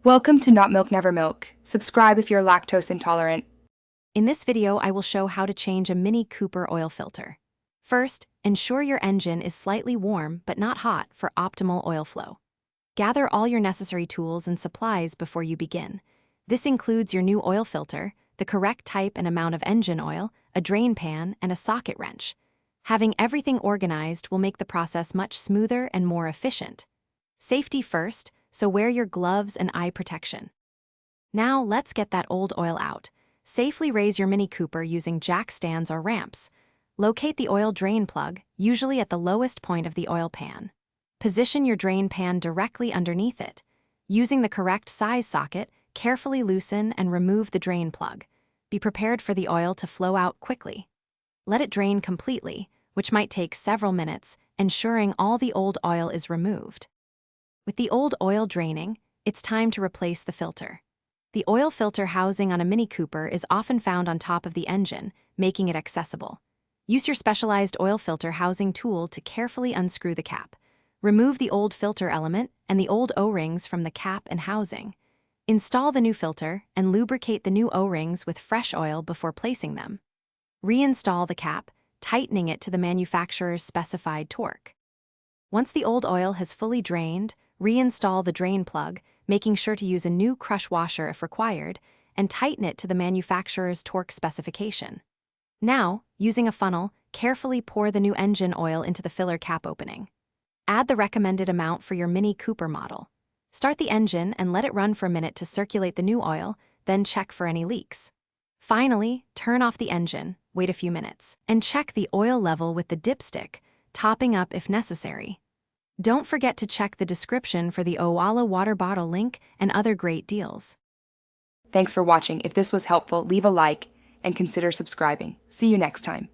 Welcome to Not Milk Never Milk. Subscribe if you're lactose intolerant. In this video, I will show how to change a Mini Cooper oil filter. First, ensure your engine is slightly warm but not hot for optimal oil flow. Gather all your necessary tools and supplies before you begin. This includes your new oil filter, the correct type and amount of engine oil, a drain pan, and a socket wrench. Having everything organized will make the process much smoother and more efficient. Safety first, so wear your gloves and eye protection. Now let's get that old oil out. Safely raise your Mini Cooper using jack stands or ramps. Locate the oil drain plug, usually at the lowest point of the oil pan. Position your drain pan directly underneath it. Using the correct size socket, carefully loosen and remove the drain plug. Be prepared for the oil to flow out quickly. Let it drain completely, which might take several minutes, ensuring all the old oil is removed. With the old oil draining, it's time to replace the filter. The oil filter housing on a Mini Cooper is often found on top of the engine, making it accessible. Use your specialized oil filter housing tool to carefully unscrew the cap. Remove the old filter element and the old O-rings from the cap and housing. Install the new filter and lubricate the new O-rings with fresh oil before placing them. Reinstall the cap, tightening it to the manufacturer's specified torque. Once the old oil has fully drained, reinstall the drain plug, making sure to use a new crush washer if required, and tighten it to the manufacturer's torque specification. Now, using a funnel, carefully pour the new engine oil into the filler cap opening. Add the recommended amount for your Mini Cooper model. Start the engine and let it run for a minute to circulate the new oil, then check for any leaks. Finally, turn off the engine, wait a few minutes, and check the oil level with the dipstick, topping up if necessary. Don't forget to check the description for the Owala water bottle link and other great deals. Thanks for watching. If this was helpful, leave a like and consider subscribing. See you next time.